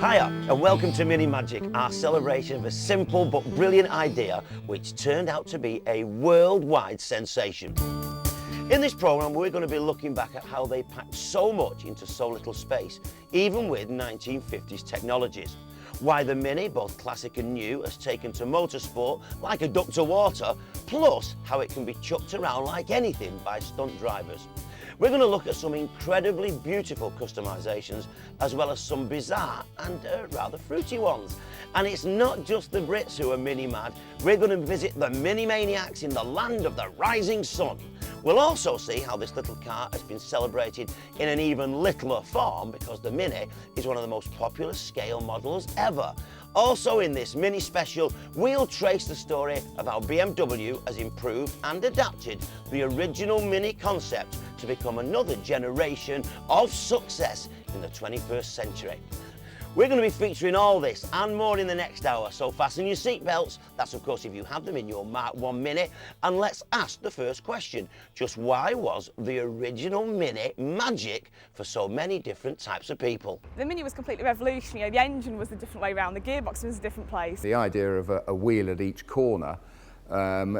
Hiya and welcome to Mini Magic, our celebration of a simple but brilliant idea which turned out to be a worldwide sensation. In this programme we're going to be looking back at how they packed so much into so little space, even with 1950s technologies. Why the Mini, both classic and new, has taken to motorsport like a duck to water, plus how it can be chucked around like anything by stunt drivers. We're going to look at some incredibly beautiful customisations as well as some bizarre and rather fruity ones. And it's not just the Brits who are Mini mad, we're going to visit the Mini maniacs in the land of the rising sun. We'll also see how this little car has been celebrated in an even littler form because the Mini is one of the most popular scale models ever. Also in this Mini special, we'll trace the story of how BMW has improved and adapted the original Mini concept to become another generation of success in the 21st century. We're going to be featuring all this and more in the next hour, so fasten your seatbelts. That's of course if you have them in your Mark 1 Mini. And let's ask the first question. Just why was the original Mini magic for so many different types of people? The Mini was completely revolutionary. The engine was a different way around, the gearbox was a different place. The idea of a wheel at each corner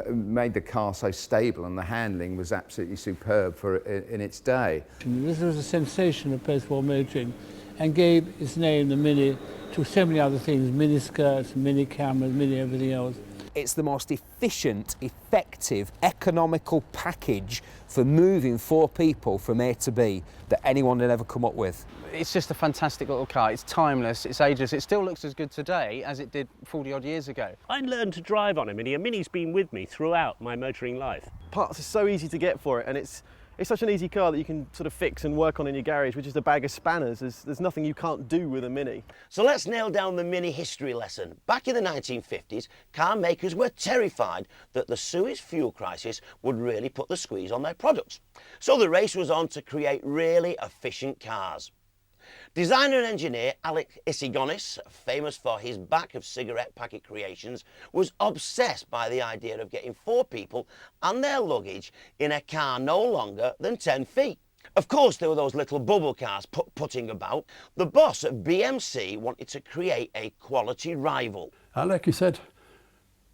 made the car so stable, and the handling was absolutely superb in its day. This was a sensation of post-war motoring and gave its name, the Mini, to so many other things, mini skirts, mini cameras, mini everything else. It's the most efficient, effective, economical package for moving four people from A to B that anyone had ever come up with. It's just a fantastic little car. It's timeless, it's ageless. It still looks as good today as it did 40 odd years ago. I learned to drive on a Mini. A Mini's been with me throughout my motoring life. Parts are so easy to get for it, and it's such an easy car that you can sort of fix and work on in your garage, which is a bag of spanners. There's nothing you can't do with a Mini. So let's nail down the Mini history lesson. Back in the 1950s, car makers were terrified that the Suez fuel crisis would really put the squeeze on their products. So the race was on to create really efficient cars. Designer and engineer Alex Issigonis, famous for his back of cigarette packet creations, was obsessed by the idea of getting four people and their luggage in a car no longer than 10 feet. Of course, there were those little bubble cars putting about. The boss at BMC wanted to create a quality rival. Like he said,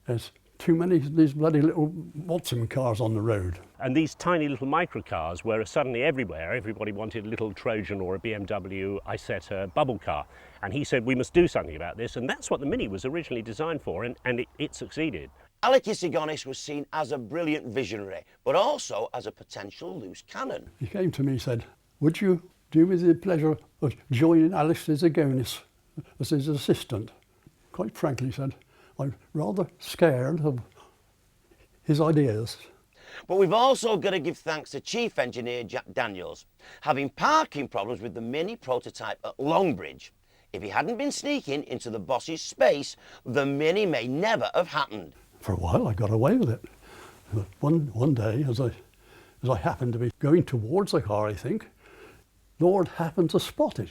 there's too many of these bloody little Watson cars on the road. And these tiny little microcars were suddenly everywhere. Everybody wanted a little Trojan or a BMW Isetta bubble car. And he said, we must do something about this. And that's what the Mini was originally designed for, and it succeeded. Alex Issigonis was seen as a brilliant visionary, but also as a potential loose cannon. He came to me and said, would you do me the pleasure of joining Alex Issigonis as his assistant? Quite frankly, he said, I'm rather scared of his ideas. But we've also got to give thanks to Chief Engineer Jack Daniels. Having parking problems with the Mini prototype at Longbridge, if he hadn't been sneaking into the boss's space, the Mini may never have happened. For a while I got away with it. But one day, as I happened to be going towards the car, I think, Lord happened to spot it.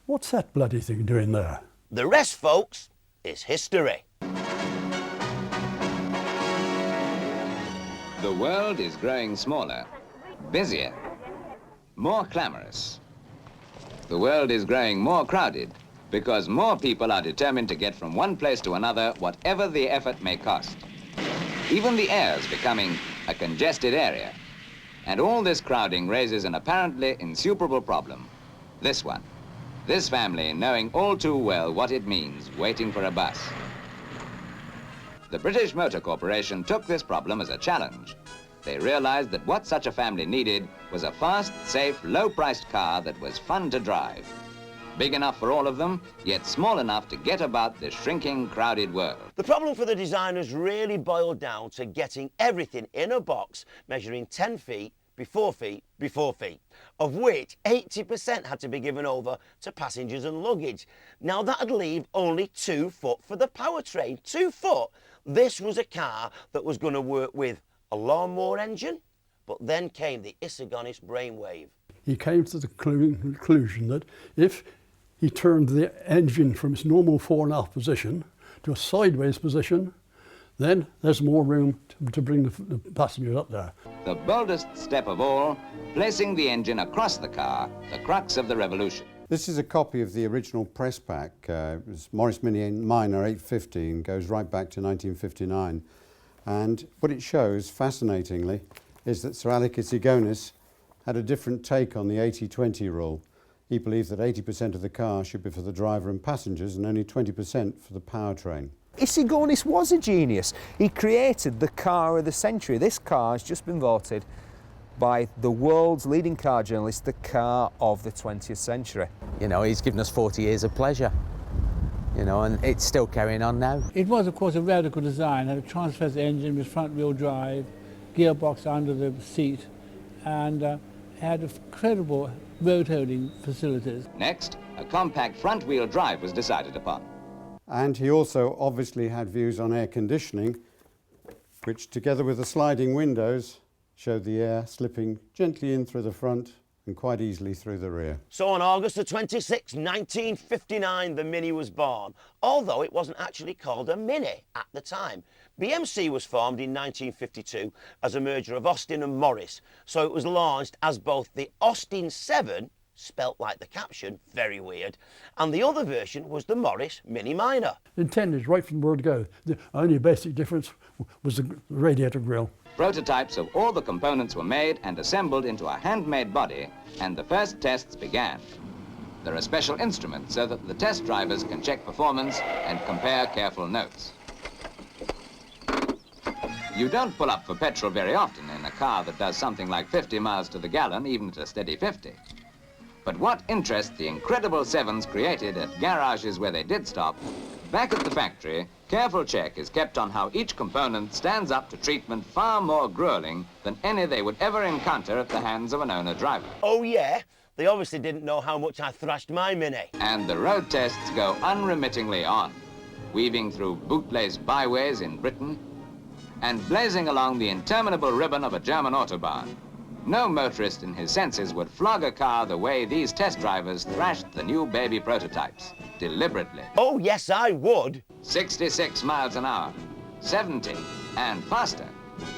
What's that bloody thing doing there? The rest, folks, is history. The world is growing smaller, busier, more clamorous. The world is growing more crowded because more people are determined to get from one place to another, whatever the effort may cost. Even the air is becoming a congested area. And all this crowding raises an apparently insuperable problem. This one. This family knowing all too well what it means waiting for a bus. The British Motor Corporation took this problem as a challenge. They realized that what such a family needed was a fast, safe, low-priced car that was fun to drive. Big enough for all of them, yet small enough to get about this shrinking, crowded world. The problem for the designers really boiled down to getting everything in a box measuring 10 feet by 4 feet by 4 feet, of which 80% had to be given over to passengers and luggage. Now that'd leave only 2 foot for the powertrain. 2 foot? This was a car that was going to work with a lawnmower engine, but then came the Issigonis brainwave. He came to the conclusion that if he turned the engine from its normal 4.5 position to a sideways position, then there's more room to bring the passengers up there. The boldest step of all, placing the engine across the car, the crux of the revolution. This is a copy of the original press pack. It was Morris Mini Minor 850 and goes right back to 1959. And what it shows, fascinatingly, is that Sir Alec Isigonis had a different take on the 80-20 rule. He believed that 80% of the car should be for the driver and passengers and only 20% for the powertrain. Isigonis was a genius. He created the car of the century. This car has just been voted by the world's leading car journalist the car of the 20th century. You know, he's given us 40 years of pleasure, you know, and it's still carrying on now. It was, of course, a radical design. It had a transverse engine with front-wheel drive, gearbox under the seat, and had incredible road-holding facilities. Next, a compact front-wheel drive was decided upon. And he also obviously had views on air conditioning, which together with the sliding windows showed the air slipping gently in through the front and quite easily through the rear. So on August the 26th, 1959, the Mini was born, although it wasn't actually called a Mini at the time. BMC was formed in 1952 as a merger of Austin and Morris, so it was launched as both the Austin 7, spelt like the caption, very weird, and the other version was the Morris Mini Minor. Intended right from the word go. The only basic difference was the radiator grille. Prototypes of all the components were made and assembled into a handmade body, and the first tests began. There are special instruments so that the test drivers can check performance and compare careful notes. You don't pull up for petrol very often in a car that does something like 50 miles to the gallon, even at a steady 50. But what interest the incredible sevens created at garages where they did stop, back at the factory, careful check is kept on how each component stands up to treatment far more grueling than any they would ever encounter at the hands of an owner-driver. Oh yeah? They obviously didn't know how much I thrashed my Mini. And the road tests go unremittingly on, weaving through boot-laced byways in Britain and blazing along the interminable ribbon of a German autobahn. No motorist in his senses would flog a car the way these test drivers thrashed the new baby prototypes, deliberately. Oh yes, I would. 66 miles an hour, 70 and faster,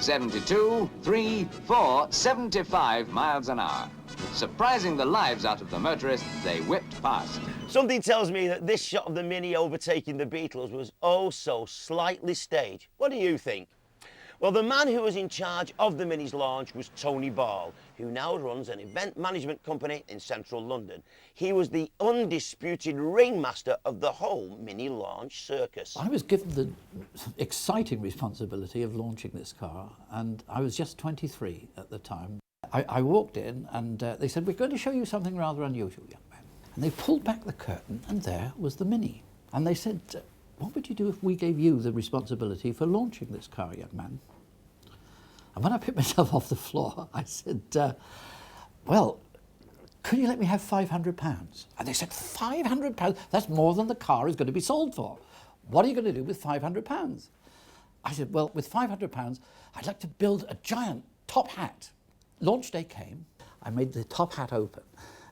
72, 3, 4, 75 miles an hour. Surprising the lives out of the motorists they whipped past. Something tells me that this shot of the Mini overtaking the Beatles was oh so slightly staged. What do you think? Well, the man who was in charge of the Mini's launch was Tony Ball, who now runs an event management company in central London. He was the undisputed ringmaster of the whole Mini launch circus. I was given the exciting responsibility of launching this car, and I was just 23 at the time. I walked in and they said, "We're going to show you something rather unusual, young man." And they pulled back the curtain and there was the Mini. And they said, "What would you do if we gave you the responsibility for launching this car, young man?" And when I picked myself off the floor, I said, "Well, could you let me have £500? And they said, £500? That's more than the car is going to be sold for. What are you going to do with £500? I said, "Well, with £500, I'd like to build a giant top hat." Launch day came, I made the top hat open,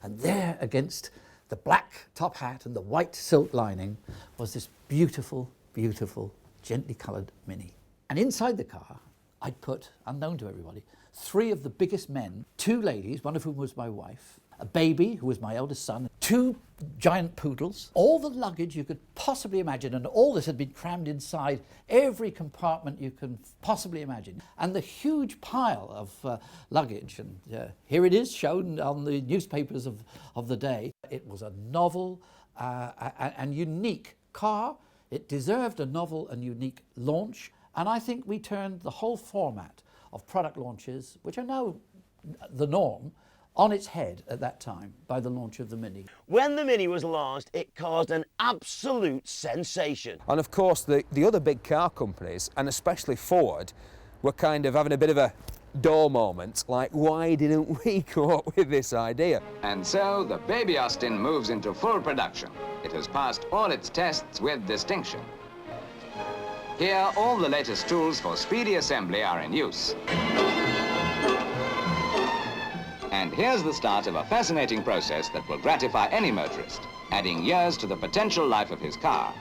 and there against the black top hat and the white silk lining was this beautiful, beautiful, gently coloured Mini. And inside the car, I'd put, unknown to everybody, 3 of the biggest men, 2 ladies, one of whom was my wife, a baby who was my eldest son, 2 giant poodles, all the luggage you could possibly imagine, and all this had been crammed inside every compartment you can possibly imagine. And the huge pile of luggage, and here it is shown on the newspapers of the day. It was a novel and unique car. It deserved a novel and unique launch, and I think we turned the whole format of product launches, which are now the norm, on its head at that time by the launch of the Mini. When the Mini was launched, it caused an absolute sensation. And of course, the other big car companies, and especially Ford, were kind of having a bit of a dull moment, like, why didn't we come up with this idea? And so the baby Austin moves into full production. It has passed all its tests with distinction. Here, all the latest tools for speedy assembly are in use. And here's the start of a fascinating process that will gratify any motorist, adding years to the potential life of his car.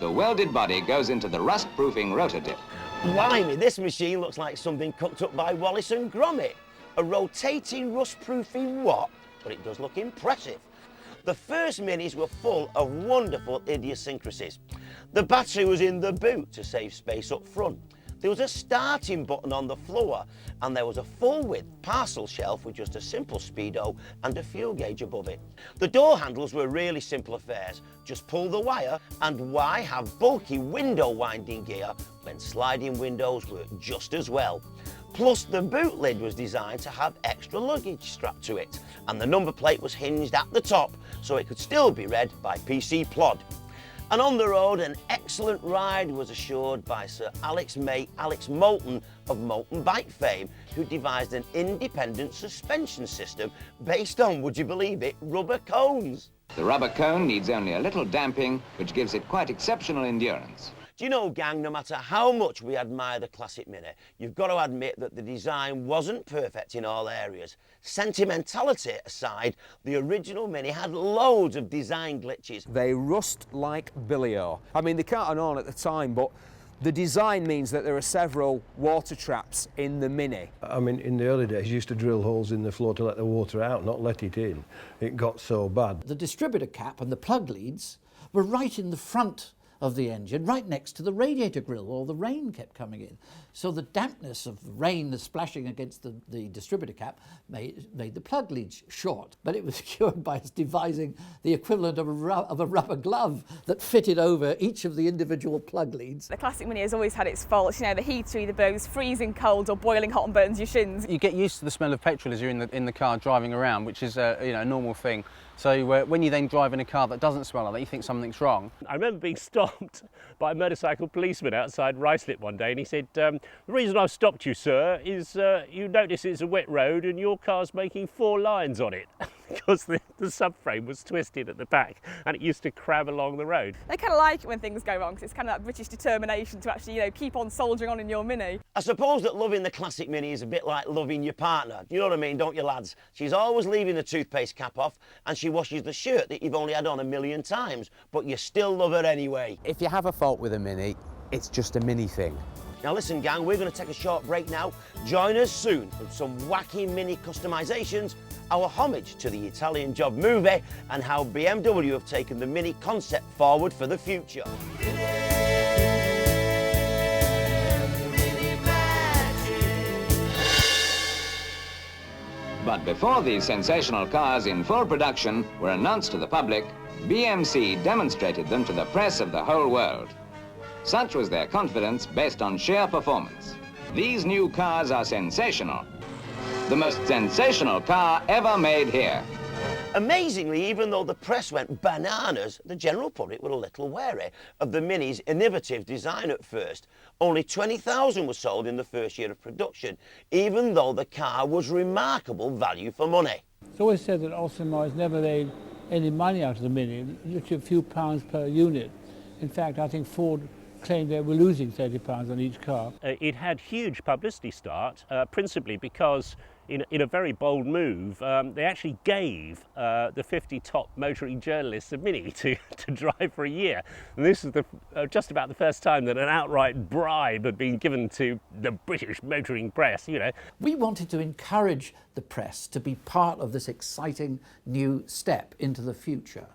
The welded body goes into the rust-proofing rotor dip. Blimey, this machine looks like something cooked up by Wallace and Gromit. A rotating rust-proofing what? But it does look impressive. The first Minis were full of wonderful idiosyncrasies. The battery was in the boot to save space up front. There was a starting button on the floor, and there was a full-width parcel shelf with just a simple speedo and a fuel gauge above it. The door handles were really simple affairs. Just pull the wire, and why have bulky window winding gear when sliding windows work just as well? Plus, the boot lid was designed to have extra luggage strapped to it, and the number plate was hinged at the top so it could still be read by PC Plod. And on the road, an excellent ride was assured by Sir Alex Moulton of Moulton Bike fame, who devised an independent suspension system based on, would you believe it, rubber cones. The rubber cone needs only a little damping, which gives it quite exceptional endurance. Do you know, gang, no matter how much we admire the classic Mini, you've got to admit that the design wasn't perfect in all areas. Sentimentality aside, the original Mini had loads of design glitches. They rust like billy-o. I mean, they can't have known at the time, but the design means that there are several water traps in the Mini. I mean, in the early days, you used to drill holes in the floor to let the water out, not let it in. It got so bad. The distributor cap and the plug leads were right in the front of the engine, right next to the radiator grill, or the rain kept coming in. So the dampness of the rain splashing against the distributor cap made the plug leads short, but it was cured by us devising the equivalent of a rubber glove that fitted over each of the individual plug leads. The classic Mini has always had its faults. You know, the heater either blows freezing cold or boiling hot and burns your shins. You get used to the smell of petrol as you're in the car driving around, which is a normal thing. So when you then drive in a car that doesn't smell like that, you think something's wrong. I remember being stopped by a motorcycle policeman outside Ruislip one day, and he said, the reason I've stopped you, sir, is you notice it's a wet road and your car's making 4 lines on it. Because the subframe was twisted at the back and it used to crab along the road. They kind of like it when things go wrong, because it's kind of that British determination to actually, keep on soldiering on in your Mini. I suppose that loving the classic Mini is a bit like loving your partner. Do you know what I mean, don't you, lads? She's always leaving the toothpaste cap off, and she washes the shirt that you've only had on 1,000,000 times, but you still love her anyway. If you have a fault with a Mini, it's just a Mini thing. Now listen, gang, we're going to take a short break now. Join us soon for some wacky Mini customisations, our homage to the Italian Job movie, and how BMW have taken the Mini concept forward for the future. But before these sensational cars in full production were announced to the public, BMC demonstrated them to the press of the whole world. Such was their confidence based on sheer performance. These new cars are sensational. The most sensational car ever made here. Amazingly, even though the press went bananas, the general public were a little wary of the Mini's innovative design at first. Only 20,000 were sold in the first year of production, even though the car was remarkable value for money. It's always said that Austin Mars never made any money out of the Mini, literally a few pounds per unit. In fact, I think Ford claimed they were losing £30 on each car. It had huge publicity start, principally because in a very bold move, they actually gave the 50 top motoring journalists a Mini to drive for a year. And this is just about the first time that an outright bribe had been given to the British motoring press, We wanted to encourage the press to be part of this exciting new step into the future,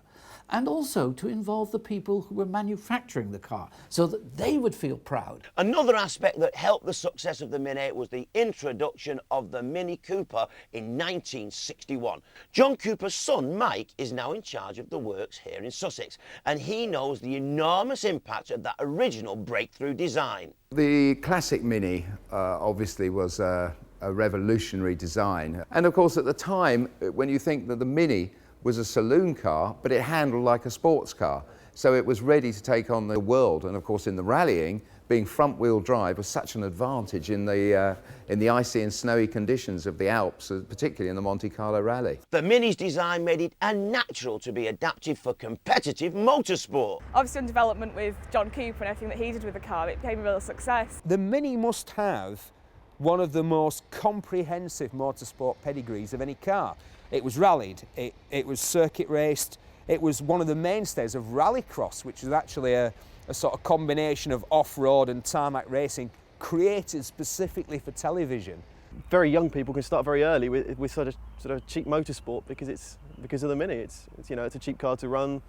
and also to involve the people who were manufacturing the car so that they would feel proud. Another aspect that helped the success of the Mini was the introduction of the Mini Cooper in 1961. John Cooper's son, Mike, is now in charge of the works here in Sussex, and he knows the enormous impact of that original breakthrough design. The classic Mini obviously was a revolutionary design. And of course, at the time, when you think that the Mini was a saloon car, but it handled like a sports car. So it was ready to take on the world. And of course, in the rallying, being front-wheel drive was such an advantage in the icy and snowy conditions of the Alps, particularly in the Monte Carlo Rally. The Mini's design made it unnatural to be adapted for competitive motorsport. Obviously, in development with John Cooper and everything that he did with the car, it became a real success. The Mini must have one of the most comprehensive motorsport pedigrees of any car. It was rallied, it was circuit raced, it was one of the mainstays of rallycross, which is actually a sort of combination of off-road and tarmac racing created specifically for television. Very young people can start very early with sort of cheap motorsport because of the Mini. It's you know, it's a cheap car to run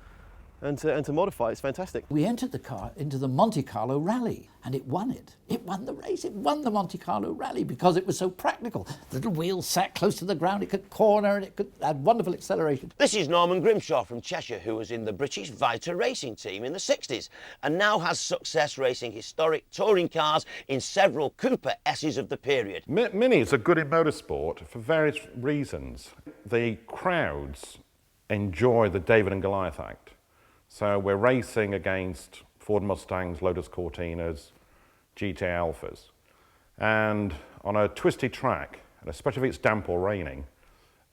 and to modify. It's fantastic. We entered the car into the Monte Carlo Rally, and it won it. It won the race. It won the Monte Carlo Rally because it was so practical. The little wheels sat close to the ground. It could corner, and it could add wonderful acceleration. This is Norman Grimshaw from Cheshire, who was in the British Vita racing team in the 60s and now has success racing historic touring cars in several Cooper S's of the period. Minis are good in motorsport for various reasons. The crowds enjoy the David and Goliath act. So we're racing against Ford Mustangs, Lotus Cortinas, GT Alphas. And on a twisty track, and especially if it's damp or raining,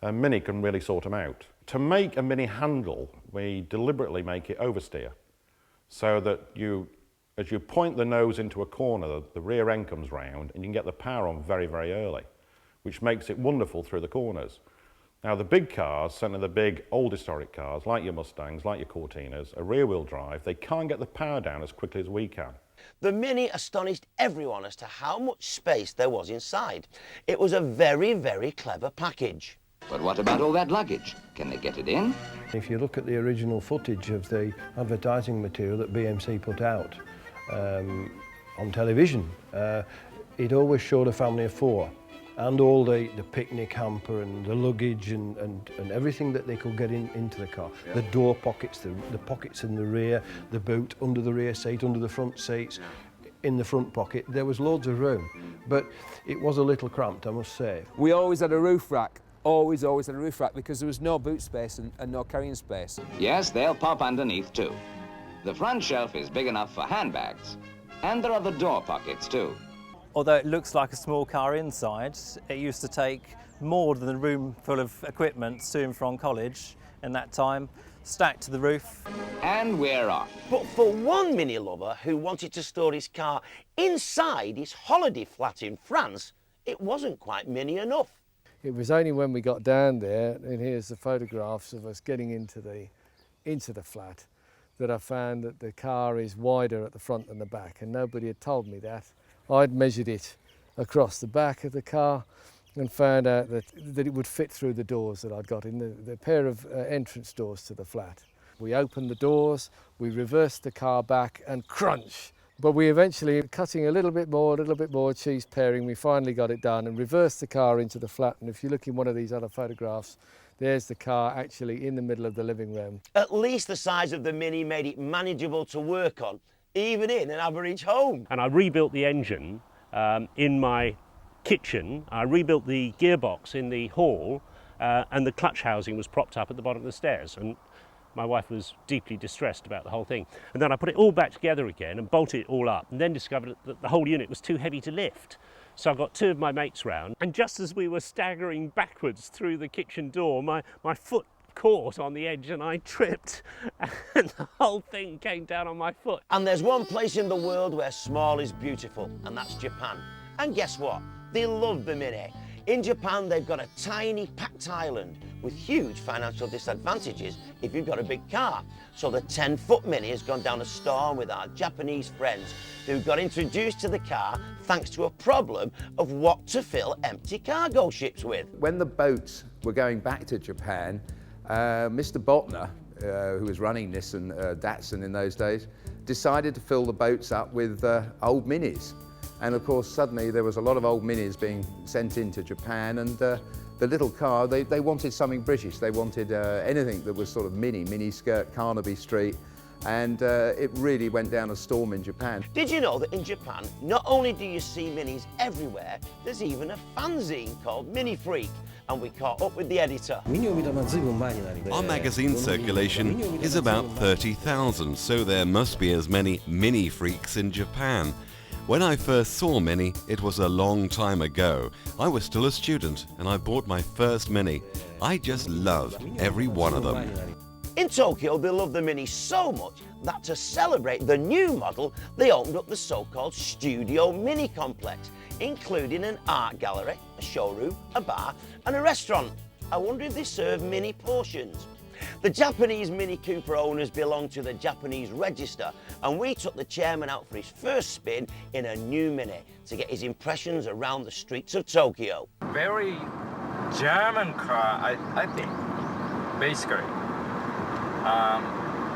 a Mini can really sort them out. To make a Mini handle, we deliberately make it oversteer, so that as you point the nose into a corner, the rear end comes round and you can get the power on very, very early, which makes it wonderful through the corners. Now the big cars, certainly the big old historic cars, like your Mustangs, like your Cortinas, are rear-wheel drive. They can't get the power down as quickly as we can. The Mini astonished everyone as to how much space there was inside. It was a very, very clever package. But what about all that luggage? Can they get it in? If you look at the original footage of the advertising material that BMC put out on television, it always showed a family of 4. And all the picnic hamper and the luggage and everything that they could get into the car. Yeah. The door pockets, the pockets in the rear, the boot under the rear seat, under the front seats, in the front pocket. There was loads of room, but it was a little cramped, I must say. We always had a roof rack, always had a roof rack, because there was no boot space and no carrying space. Yes, they'll pop underneath too. The front shelf is big enough for handbags, and there are the door pockets too. Although it looks like a small car inside, it used to take more than a room full of equipment to and from college in that time, stacked to the roof. And we're off. But for one Mini lover who wanted to store his car inside his holiday flat in France, it wasn't quite Mini enough. It was only when we got down there, and here's the photographs of us getting into the flat, that I found that the car is wider at the front than the back, and nobody had told me that. I'd measured it across the back of the car and found out that it would fit through the doors that I'd got in, the pair of entrance doors to the flat. We opened the doors, we reversed the car back and crunch. But we eventually, cutting a little bit more, cheese paring, we finally got it done and reversed the car into the flat. And if you look in one of these other photographs, there's the car actually in the middle of the living room. At least the size of the Mini made it manageable to work on, even in an average home. And I rebuilt the engine in my kitchen. I rebuilt the gearbox in the hall, and the clutch housing was propped up at the bottom of the stairs. And my wife was deeply distressed about the whole thing. And then I put it all back together again and bolted it all up, and then discovered that the whole unit was too heavy to lift. So I got 2 of my mates round, and just as we were staggering backwards through the kitchen door, my foot caught on the edge and I tripped and the whole thing came down on my foot. And there's one place in the world where small is beautiful, and that's Japan. And guess what? They love the Mini. In Japan, they've got a tiny packed island with huge financial disadvantages if you've got a big car. So the 10-foot Mini has gone down a storm with our Japanese friends who got introduced to the car thanks to a problem of what to fill empty cargo ships with. When the boats were going back to Japan, Mr. Botner, who was running Nissan Datsun in those days, decided to fill the boats up with old Minis. And of course, suddenly there was a lot of old Minis being sent into Japan, and the little car, they wanted something British. They wanted anything that was sort of mini skirt, Carnaby Street, and it really went down a storm in Japan. Did you know that in Japan, not only do you see Minis everywhere, there's even a fanzine called Mini Freak, and we caught up with the editor. Our magazine circulation is about 30,000, so there must be as many Mini Freaks in Japan. When I first saw Mini, it was a long time ago. I was still a student and I bought my first Mini. I just loved every one of them. In Tokyo, they love the Mini so much that to celebrate the new model, they opened up the so-called Studio Mini complex, including an art gallery, a showroom, a bar and a restaurant. I wonder if they serve Mini portions. The Japanese Mini Cooper owners belong to the Japanese register, and we took the chairman out for his first spin in a new Mini to get his impressions around the streets of Tokyo. Very German car, I think, basically.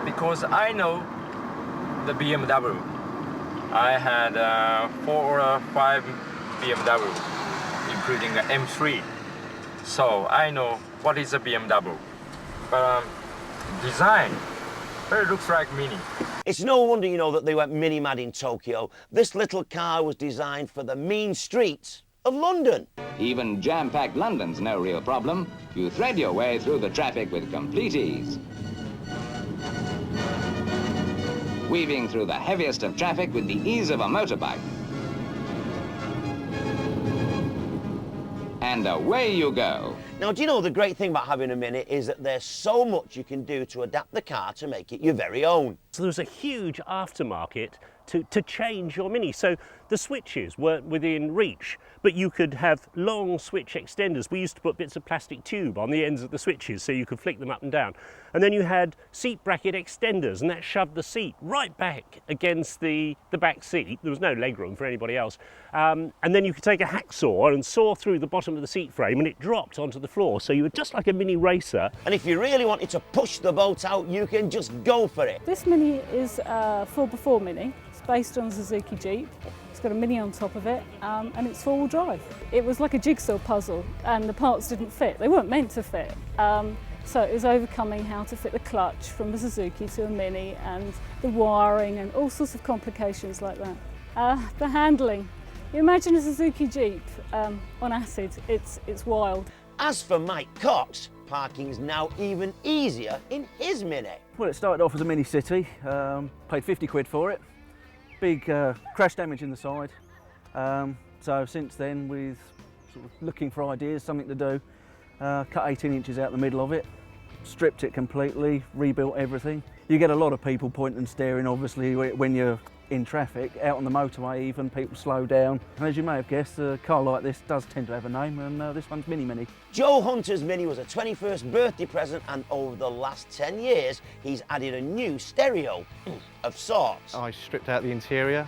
Because I know the BMW. I had 4 or 5 BMW, including the M3. So I know what is a BMW. But design, it looks like Mini. It's no wonder, you know, that they went Mini mad in Tokyo. This little car was designed for the mean streets of London. Even jam-packed London's no real problem. You thread your way through the traffic with complete ease. Weaving through the heaviest of traffic with the ease of a motorbike. And away you go. Now, do you know the great thing about having a Mini is that there's so much you can do to adapt the car to make it your very own. So there's a huge aftermarket to change your Mini. So the switches weren't within reach, but you could have long switch extenders. We used to put bits of plastic tube on the ends of the switches so you could flick them up and down. And then you had seat bracket extenders, and that shoved the seat right back against the back seat. There was no legroom for anybody else. And then you could take a hacksaw and saw through the bottom of the seat frame, and it dropped onto the floor. So you were just like a mini racer. And if you really wanted to push the boat out, you can just go for it. This Mini is a 4x4 Mini. It's based on a Suzuki Jeep. It's got a Mini on top of it, and it's four-wheel drive. It was like a jigsaw puzzle, and the parts didn't fit. They weren't meant to fit. So it was overcoming how to fit the clutch from a Suzuki to a Mini, and the wiring and all sorts of complications like that. The handling. You imagine a Suzuki Jeep on acid. It's wild. As for Mike Cox, parking's now even easier in his Mini. Well, it started off as a Mini City, paid 50 quid for it. Big crash damage in the side. So since then, with sort of looking for ideas, something to do, cut 18 inches out the middle of it, stripped it completely, rebuilt everything. You get a lot of people pointing and staring, obviously, when you're in traffic, out on the motorway even, people slow down. And as you may have guessed, a car like this does tend to have a name, and this one's Mini. Joe Hunter's Mini was a 21st birthday present, and over the last 10 years, he's added a new stereo of sorts. I stripped out the interior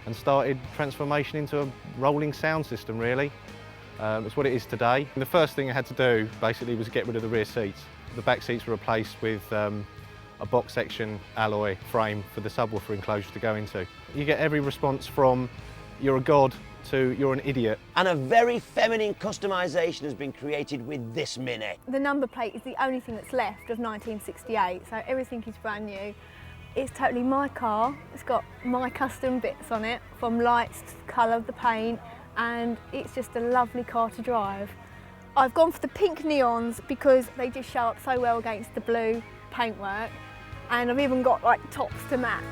and started transformation into a rolling sound system, really. It's what it is today. And the first thing I had to do, basically, was get rid of the rear seats. The back seats were replaced with a box section alloy frame for the subwoofer enclosure to go into. You get every response from you're a god to you're an idiot. And a very feminine customisation has been created with this Mini. The number plate is the only thing that's left of 1968, so everything is brand new. It's totally my car. It's got my custom bits on it, from lights to the colour of the paint, and it's just a lovely car to drive. I've gone for the pink neons because they just show up so well against the blue paintwork, and I've even got like tops to match.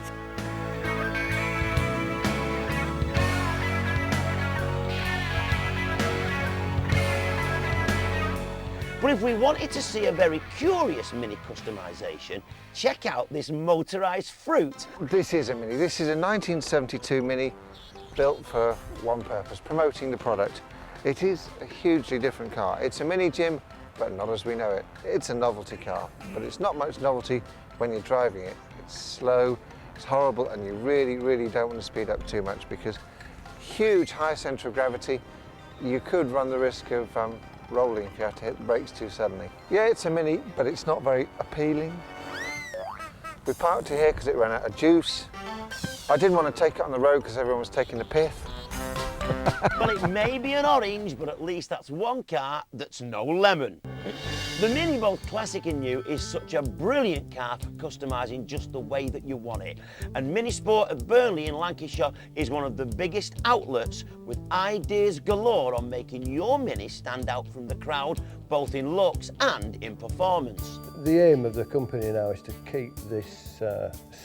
But if we wanted to see a very curious Mini customisation, check out this motorised fruit. This is a Mini. This is a 1972 Mini built for one purpose, promoting the product. It is a hugely different car. It's a Mini, Jim, but not as we know it. It's a novelty car, but it's not much novelty when you're driving it. It's slow, it's horrible, and you really, really don't want to speed up too much because huge high centre of gravity, you could run the risk of rolling if you have to hit the brakes too suddenly. Yeah, it's a Mini, but it's not very appealing. We parked it here because it ran out of juice. I didn't want to take it on the road because everyone was taking the piss. Well, it may be an orange, but at least that's one car that's no lemon. The Mini, both classic and new, is such a brilliant car for customising just the way that you want it. And Mini Sport at Burnley in Lancashire is one of the biggest outlets with ideas galore on making your Mini stand out from the crowd, both in looks and in performance. The aim of the company now is to keep this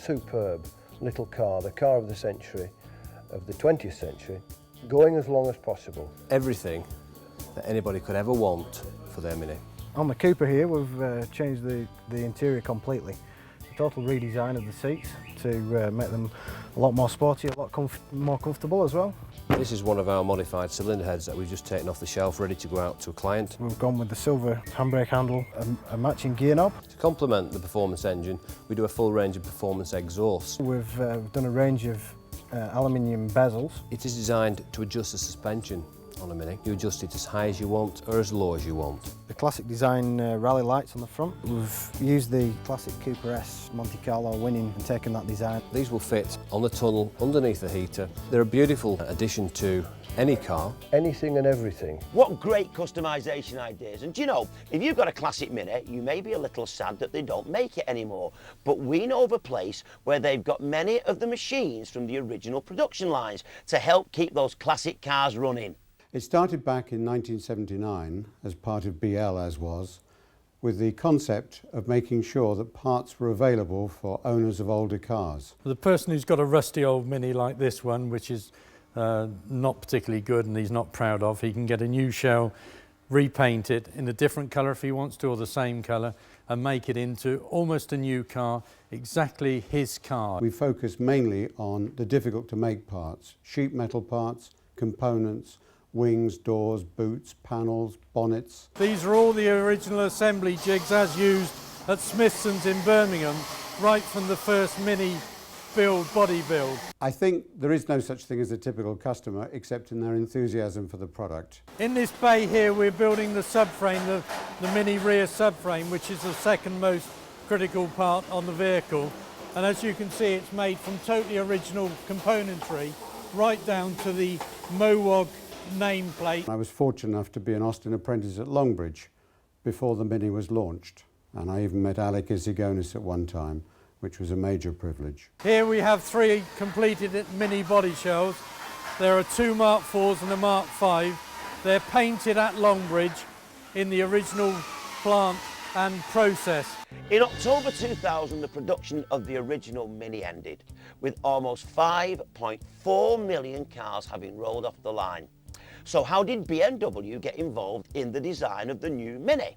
superb little car, the car of the century, of the 20th century, going as long as possible. Everything that anybody could ever want for their Mini. On the Cooper here, we've changed the interior completely. A total redesign of the seats to make them a lot more sporty, a lot more comfortable as well. This is one of our modified cylinder heads that we've just taken off the shelf, ready to go out to a client. We've gone with the silver handbrake handle, a matching gear knob. To complement the performance engine, we do a full range of performance exhausts. We've done a range of aluminium bezels. It is designed to adjust the suspension on a Mini. You adjust it as high as you want or as low as you want. The classic design rally lights on the front. We've used the classic Cooper S Monte Carlo winning and taken that design. These will fit on the tunnel underneath the heater. They're a beautiful addition to any car. Anything and everything. What great customisation ideas. And do you know, if you've got a classic Mini, you may be a little sad that they don't make it anymore. But we know of a place where they've got many of the machines from the original production lines to help keep those classic cars running. It started back in 1979 as part of BL as was, with the concept of making sure that parts were available for owners of older cars. The person who's got a rusty old Mini like this one, which is not particularly good and he's not proud of, he can get a new shell, repaint it in a different colour if he wants to, or the same colour, and make it into almost a new car, exactly his car. We focus mainly on the difficult to make parts, sheet metal parts, components, wings, doors, boots, panels, bonnets. These are all the original assembly jigs as used at Smithson's in Birmingham, right from the first Mini build, body build. I think there is no such thing as a typical customer except in their enthusiasm for the product. In this bay here we're building the subframe, the Mini rear subframe, which is the second most critical part on the vehicle. And as you can see, it's made from totally original componentry right down to the Mowog nameplate. I was fortunate enough to be an Austin apprentice at Longbridge before the Mini was launched, and I even met Alec Isigonis at one time, which was a major privilege. Here we have 3 completed Mini body shells. There are 2 Mark IVs and a Mark V. They're painted at Longbridge in the original plant and process. In October 2000, the production of the original Mini ended, with almost 5.4 million cars having rolled off the line. So how did BMW get involved in the design of the new Mini?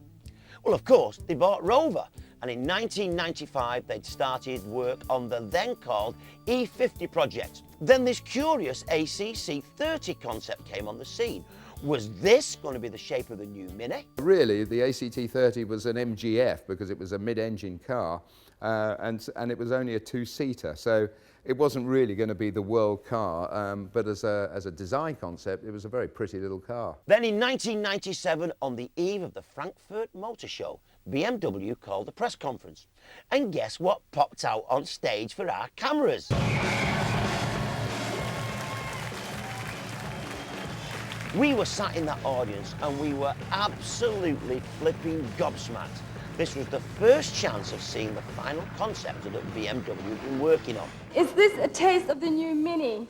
Well, of course, they bought Rover, and in 1995 they'd started work on the then called E50 project. Then this curious ACC30 concept came on the scene. Was this going to be the shape of the new Mini? Really, the ACT30 was an MGF because it was a mid-engine car and it was only a 2-seater. So it wasn't really going to be the world car, but as a design concept, it was a very pretty little car. Then in 1997, on the eve of the Frankfurt Motor Show, BMW called a press conference. And guess what popped out on stage for our cameras? We were sat in that audience and we were absolutely flipping gobsmacked. This was the first chance of seeing the final concept that BMW had been working on. Is this a taste of the new Mini?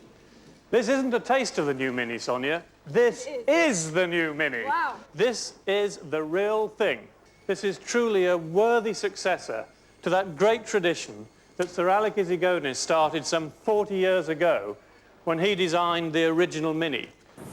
This isn't a taste of the new Mini, Sonia. This is the new Mini. Wow. This is the real thing. This is truly a worthy successor to that great tradition that Sir Alec Isigonis started some 40 years ago when he designed the original Mini.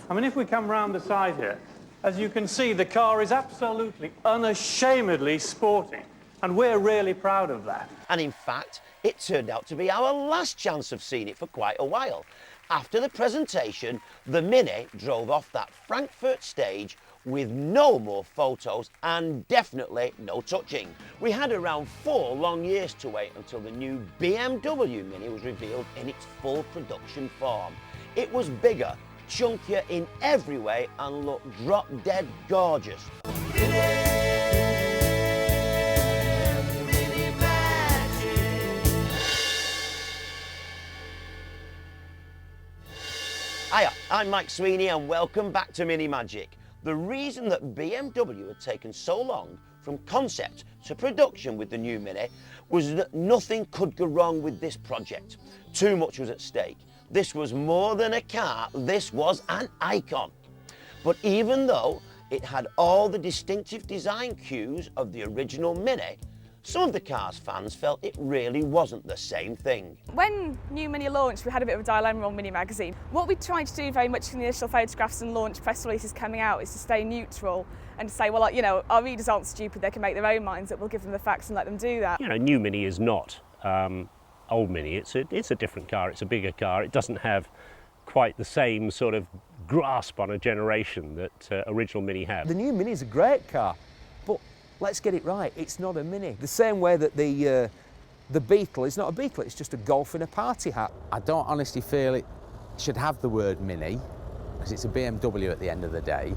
I mean, if we come round the side here, as you can see, the car is absolutely, unashamedly sporty, and we're really proud of that. And in fact, it turned out to be our last chance of seeing it for quite a while. After the presentation, the Mini drove off that Frankfurt stage with no more photos and definitely no touching. We had around 4 long years to wait until the new BMW Mini was revealed in its full production form. It was bigger, chunkier in every way and looked drop-dead gorgeous. Hiya, I'm Mike Sweeney and welcome back to Mini Magic. The reason that BMW had taken so long from concept to production with the new Mini was that nothing could go wrong with this project. Too much was at stake. This was more than a car, this was an icon. But even though it had all the distinctive design cues of the original Mini, some of the car's fans felt it really wasn't the same thing. When New Mini launched, we had a bit of a dilemma on Mini Magazine. What we tried to do very much in the initial photographs and launch press releases coming out is to stay neutral and to say, well, you know, our readers aren't stupid, they can make their own minds up, we'll give them the facts and let them do that. You know, New Mini is not old Mini, it's a different car, it's a bigger car, it doesn't have quite the same sort of grasp on a generation that original Mini had. The new Mini is a great car, but let's get it right, it's not a Mini. The same way that the Beetle is not a Beetle, it's just a Golf in a party hat. I don't honestly feel it should have the word Mini, because it's a BMW at the end of the day,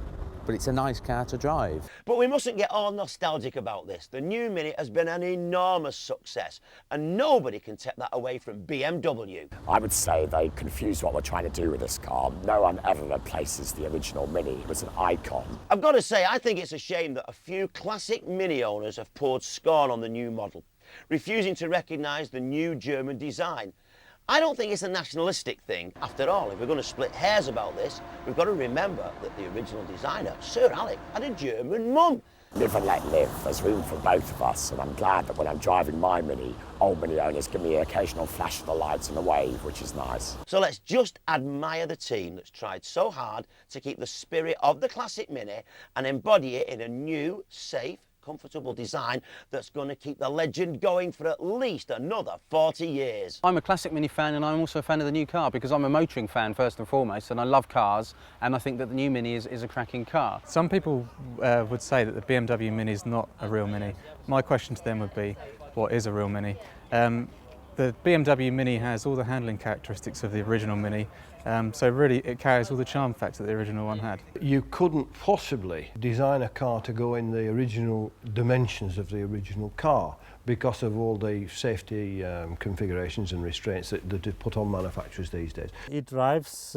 but it's a nice car to drive. But we mustn't get all nostalgic about this. The new Mini has been an enormous success, and nobody can take that away from BMW. I would say they confuse what we're trying to do with this car. No one ever replaces the original Mini. It was an icon. I've got to say, I think it's a shame that a few classic Mini owners have poured scorn on the new model, refusing to recognise the new German design. I don't think it's a nationalistic thing. After all, if we're going to split hairs about this, we've got to remember that the original designer, Sir Alec, had a German mum. Live and let live. There's room for both of us, and I'm glad that when I'm driving my Mini, old Mini owners give me an occasional flash of the lights and a wave, which is nice. So let's just admire the team that's tried so hard to keep the spirit of the classic Mini and embody it in a new, safe, comfortable design that's going to keep the legend going for at least another 40 years. I'm a classic Mini fan, and I'm also a fan of the new car because I'm a motoring fan first and foremost, and I love cars, and I think that the new Mini is a cracking car. Some people would say that the BMW Mini is not a real Mini. My question to them would be, what is a real Mini? The BMW Mini has all the handling characteristics of the original Mini, so really it carries all the charm facts that the original one had. You couldn't possibly design a car to go in the original dimensions of the original car because of all the safety configurations and restraints that are put on manufacturers these days. It drives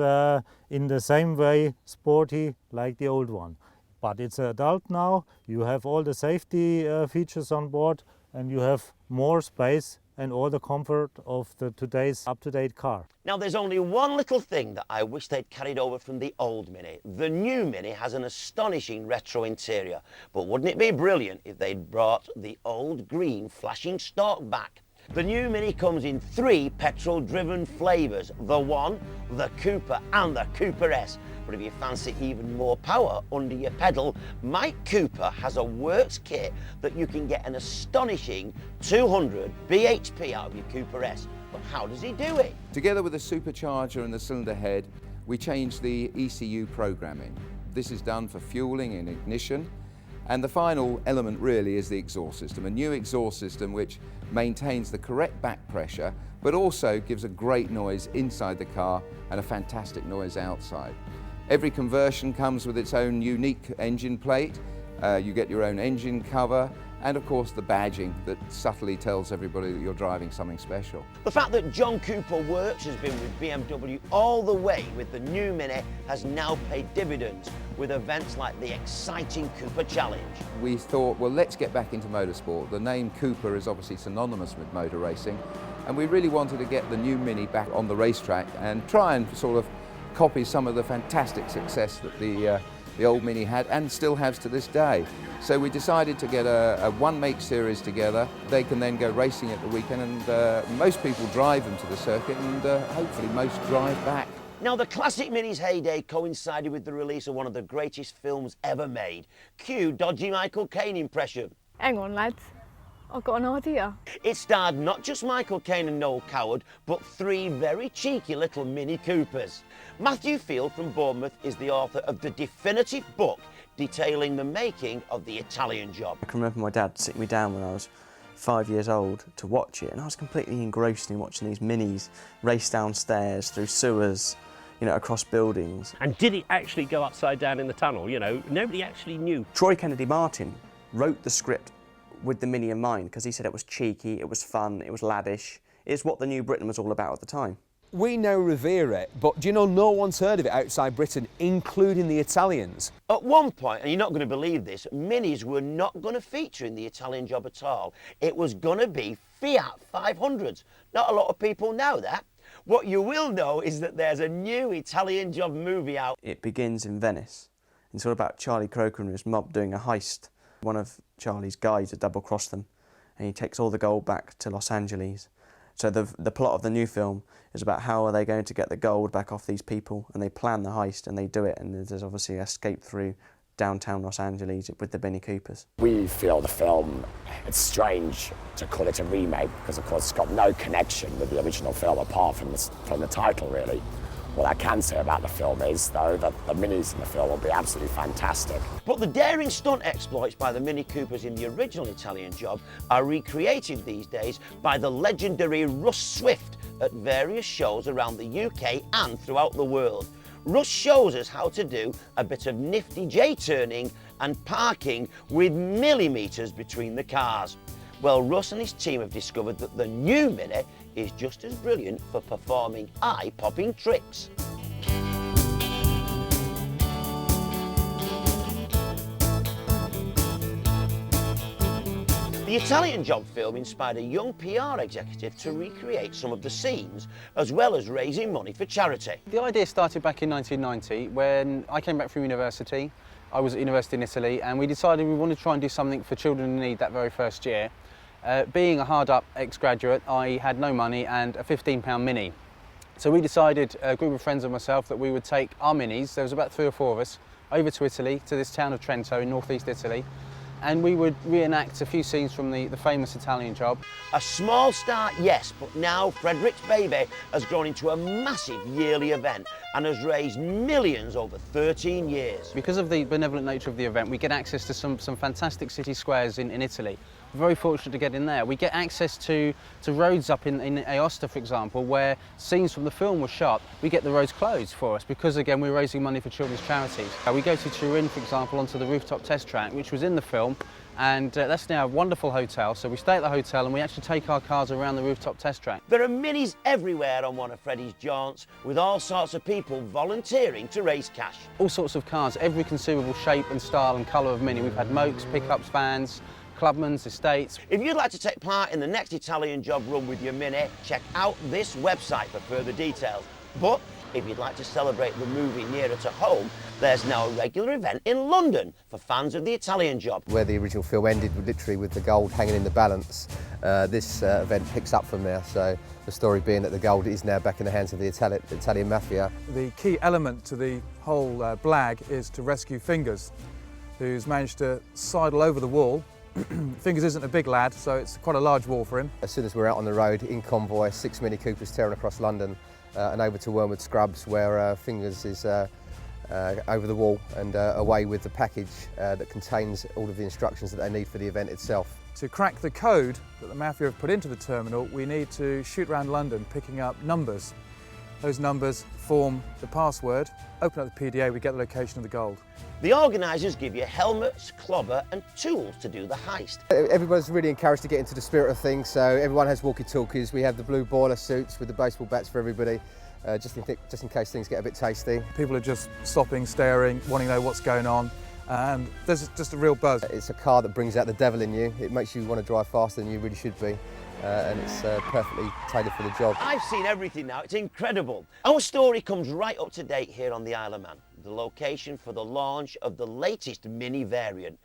in the same way sporty like the old one, but it's an adult now. You have all the safety features on board, and you have more space and all the comfort of today's up-to-date car. Now there's only one little thing that I wish they'd carried over from the old Mini. The new Mini has an astonishing retro interior, but wouldn't it be brilliant if they'd brought the old green flashing stalk back? The new Mini comes in 3 petrol-driven flavours, the One, the Cooper and the Cooper S. But if you fancy even more power under your pedal, Mike Cooper has a works kit that you can get an astonishing 200 bhp out of your Cooper S. But how does he do it? Together with the supercharger and the cylinder head, we changed the ECU programming. This is done for fueling and ignition. And the final element really is the exhaust system, a new exhaust system which maintains the correct back pressure, but also gives a great noise inside the car and a fantastic noise outside. Every conversion comes with its own unique engine plate. You get your own engine cover, and of course the badging that subtly tells everybody that you're driving something special. The fact that John Cooper Works has been with BMW all the way with the new Mini has now paid dividends with events like the exciting Cooper Challenge. We thought, well, let's get back into motorsport. The name Cooper is obviously synonymous with motor racing, and we really wanted to get the new Mini back on the racetrack and try and sort of copy some of the fantastic success that the old Mini had and still has to this day. So we decided to get a one-make series together. They can then go racing at the weekend, and most people drive them to the circuit, and hopefully most drive back. Now, the classic Mini's heyday coincided with the release of one of the greatest films ever made. Cue dodgy Michael Caine impression. Hang on, lads. I've got an idea. It starred not just Michael Caine and Noel Coward, but 3 very cheeky little Mini Coopers. Matthew Field from Bournemouth is the author of the definitive book detailing the making of the Italian Job. I can remember my dad sitting me down when I was 5 years old to watch it, and I was completely engrossed in watching these Minis race downstairs, through sewers, you know, across buildings. And did it actually go upside down in the tunnel? You know, nobody actually knew. Troy Kennedy Martin wrote the script with the Mini in mind because he said it was cheeky, it was fun, it was laddish. It's what the new Britain was all about at the time. We now revere it, but do you know no one's heard of it outside Britain, including the Italians? At one point, and you're not going to believe this, Minis were not going to feature in the Italian Job at all. It was going to be Fiat 500s. Not a lot of people know that. What you will know is that there's a new Italian Job movie out. It begins in Venice. It's all about Charlie Croker and his mob doing a heist. One of Charlie's guys had double-crossed them, and he takes all the gold back to Los Angeles. So the plot of the new film is about how are they going to get the gold back off these people, and they plan the heist and they do it, and there's obviously escape through downtown Los Angeles with the Mini Coopers. We feel the film, it's strange to call it a remake because of course it's got no connection with the original film apart from the title really. What I can say about the film is, though, that the Minis in the film will be absolutely fantastic. But the daring stunt exploits by the Mini Coopers in the original Italian Job are recreated these days by the legendary Russ Swift at various shows around the UK and throughout the world. Russ shows us how to do a bit of nifty J-turning and parking with millimetres between the cars. Well, Russ and his team have discovered that the new Mini is just as brilliant for performing eye-popping tricks. The Italian Job film inspired a young PR executive to recreate some of the scenes, as well as raising money for charity. The idea started back in 1990 when I came back from university. I was at university in Italy, and we decided we wanted to try and do something for children in need that very first year. Being a hard-up ex-graduate, I had no money and a £15 Mini. So we decided, a group of friends and myself, that we would take our Minis, there was about 3 or 4 of us, over to Italy, to this town of Trento in northeast Italy, and we would reenact a few scenes from the famous Italian Job. A small start, yes, but now Frederick's Baby has grown into a massive yearly event and has raised millions over 13 years. Because of the benevolent nature of the event, we get access to some fantastic city squares in Italy. We're very fortunate to get in there. We get access to roads up in Aosta, for example, where scenes from the film were shot. We get the roads closed for us because, again, we're raising money for children's charities. We go to Turin, for example, onto the rooftop test track, which was in the film, and that's now a wonderful hotel. So we stay at the hotel and we actually take our cars around the rooftop test track. There are Minis everywhere on one of Freddie's jaunts, with all sorts of people volunteering to raise cash. All sorts of cars, every conceivable shape and style and colour of Mini. We've had Mokes, pickups, vans, Clubmans, estates. If you'd like to take part in the next Italian Job run with your Mini, check out this website for further details. But if you'd like to celebrate the movie nearer to home, there's now a regular event in London for fans of the Italian Job. Where the original film ended, literally with the gold hanging in the balance, this event picks up from there. So the story being that the gold is now back in the hands of the Italian mafia. The key element to the whole blag is to rescue Fingers, who's managed to sidle over the wall. Fingers isn't a big lad, so it's quite a large wall for him. As soon as we're out on the road in convoy, 6 Mini Coopers tearing across London and over to Wormwood Scrubs, where Fingers is over the wall and away with the package that contains all of the instructions that they need for the event itself. To crack the code that the Mafia have put into the terminal, we need to shoot around London picking up numbers. Those numbers form the password. Open up the PDA, we get the location of the gold. The organisers give you helmets, clobber and tools to do the heist. Everybody's really encouraged to get into the spirit of things, so everyone has walkie-talkies. We have the blue boiler suits with the baseball bats for everybody, just in case things get a bit tasty. People are just stopping, staring, wanting to know what's going on, and there's just a real buzz. It's a car that brings out the devil in you. It makes you want to drive faster than you really should be. And it's perfectly tailored for the job. I've seen everything now, it's incredible. Our story comes right up to date here on the Isle of Man, the location for the launch of the latest Mini variant.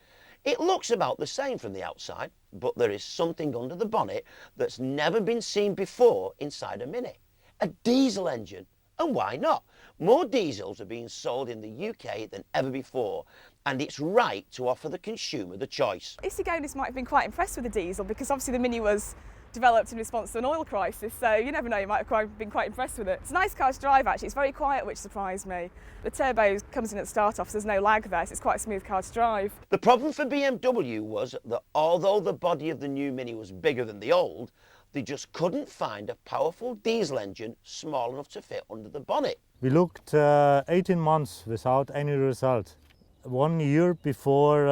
It looks about the same from the outside, but there is something under the bonnet that's never been seen before inside a Mini. A diesel engine. And why not? More diesels are being sold in the UK than ever before, and it's right to offer the consumer the choice. Issigonis might have been quite impressed with the diesel because obviously the Mini was developed in response to an oil crisis, so you never know, you might have been quite impressed with it. It's a nice car to drive actually, it's very quiet, which surprised me. The turbo comes in at start off, so there's no lag there, so it's quite a smooth car to drive. The problem for BMW was that although the body of the new Mini was bigger than the old, they just couldn't find a powerful diesel engine small enough to fit under the bonnet. We looked 18 months without any result. 1 year before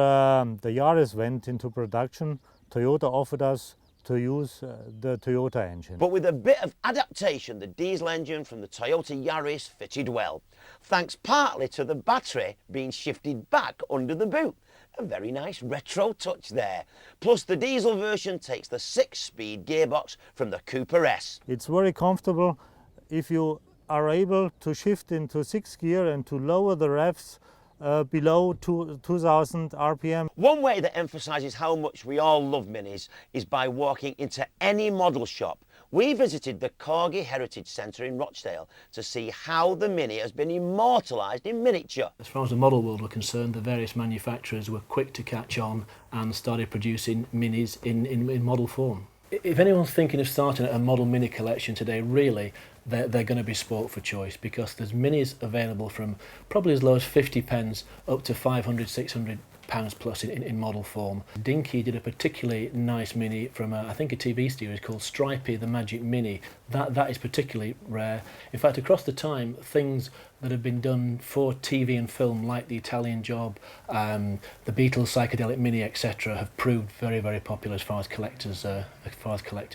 the Yaris went into production, Toyota offered us to use the Toyota engine. But with a bit of adaptation, the diesel engine from the Toyota Yaris fitted well, thanks partly to the battery being shifted back under the boot. A very nice retro touch there. Plus the diesel version takes the 6-speed gearbox from the Cooper S. It's very comfortable if you are able to shift into 6th gear and to lower the revs below 2000 RPM. One way that emphasises how much we all love Minis is by walking into any model shop. We visited the Corgi Heritage Centre in Rochdale to see how the Mini has been immortalised in miniature. As far as the model world were concerned, the various manufacturers were quick to catch on and started producing Minis in model form. If anyone's thinking of starting a model Mini collection today, really, they're going to be spoilt for choice, because there's Minis available from probably as low as 50 pence up to 500, 600 pounds plus in model form. Dinky did a particularly nice Mini from I think a TV series called Stripey the Magic Mini. That is particularly rare. In fact, across the time, things that have been done for TV and film, like the Italian Job, the Beatles Psychedelic Mini, etc., have proved very, very popular as far as collectors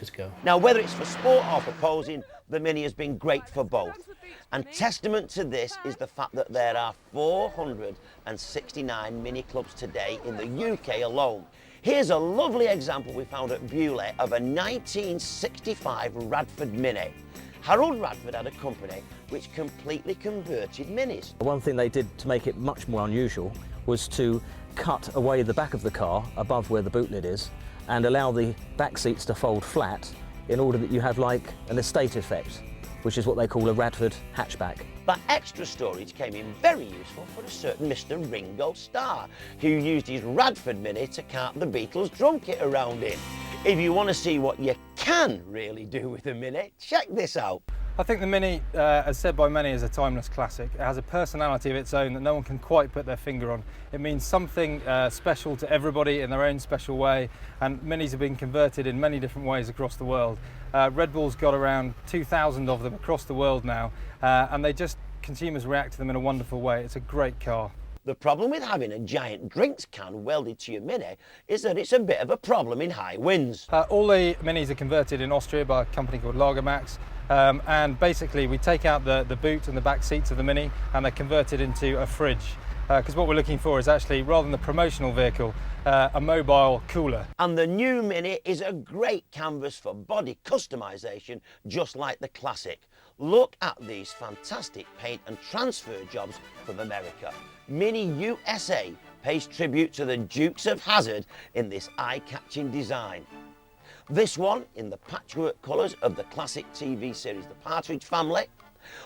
go. Now, whether it's for sport or for posing, the Mini has been great for both. And testament to this is the fact that there are 469 Mini clubs today in the UK alone. Here's a lovely example we found at Bewley of a 1965 Radford Mini. Harold Radford had a company which completely converted Minis. One thing they did to make it much more unusual was to cut away the back of the car above where the boot lid is and allow the back seats to fold flat in order that you have like an estate effect, which is what they call a Radford hatchback. That extra storage came in very useful for a certain Mr. Ringo Starr, who used his Radford Mini to cart the Beatles drum kit around in. If you want to see what you can really do with a Mini, check this out. I think the Mini, as said by many, is a timeless classic. It has a personality of its own that no one can quite put their finger on. It means something special to everybody in their own special way, and Minis have been converted in many different ways across the world. Red Bull's got around 2,000 of them across the world now, and consumers react to them in a wonderful way. It's a great car. The problem with having a giant drinks can welded to your Mini is that it's a bit of a problem in high winds. All the Minis are converted in Austria by a company called Lagermax, and basically we take out the boot and the back seats of the Mini and they're converted into a fridge, because what we're looking for is actually, rather than the promotional vehicle, a mobile cooler. And the new Mini is a great canvas for body customisation, just like the classic. Look at these fantastic paint and transfer jobs from America. Mini USA pays tribute to the Dukes of Hazzard in this eye-catching design. This one in the patchwork colours of the classic TV series The Partridge Family.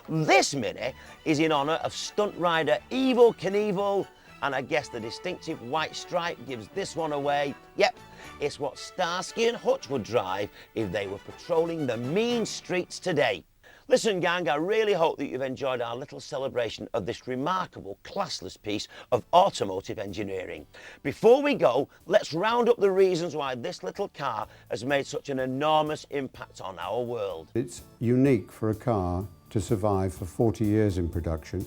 This Mini is in honour of stunt rider Evel Knievel, and I guess the distinctive white stripe gives this one away. Yep, it's what Starsky and Hutch would drive if they were patrolling the mean streets today. Listen, gang, I really hope that you've enjoyed our little celebration of this remarkable, classless piece of automotive engineering. Before we go, let's round up the reasons why this little car has made such an enormous impact on our world. It's unique for a car to survive for 40 years in production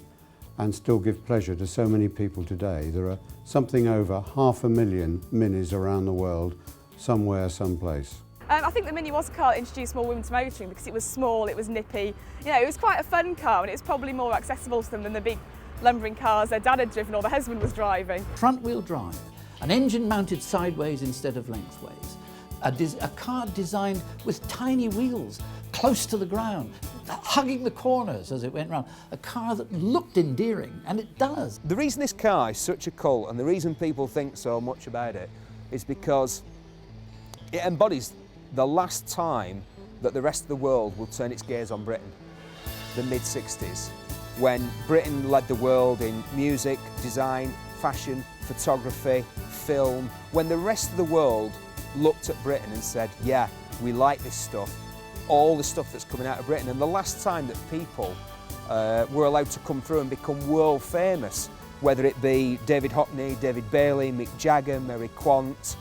and still give pleasure to so many people today. There are something over 500,000 Minis around the world, somewhere, someplace. I think the Mini was a car that introduced more women to motoring because it was small, it was nippy. You know, it was quite a fun car, and it's probably more accessible to them than the big lumbering cars their dad had driven or their husband was driving. Front-wheel drive, an engine mounted sideways instead of lengthways, a car designed with tiny wheels close to the ground, hugging the corners as it went round. A car that looked endearing, and it does. The reason this car is such a cult, and the reason people think so much about it, is because it embodies the last time that the rest of the world will turn its gaze on Britain, the mid-60s, when Britain led the world in music, design, fashion, photography, film, when the rest of the world looked at Britain and said, yeah, we like this stuff, all the stuff that's coming out of Britain. And the last time that people were allowed to come through and become world famous, whether it be David Hockney, David Bailey, Mick Jagger, Mary Quant,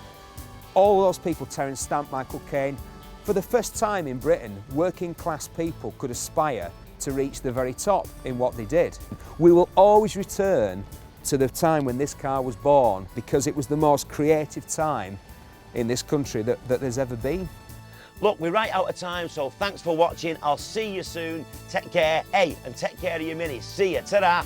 all those people, Terence Stamp, Michael Caine. For the first time in Britain, working class people could aspire to reach the very top in what they did. We will always return to the time when this car was born because it was the most creative time in this country that there's ever been. Look, we're right out of time, so thanks for watching. I'll see you soon. Take care, and take care of your Minis. See ya, ta-da.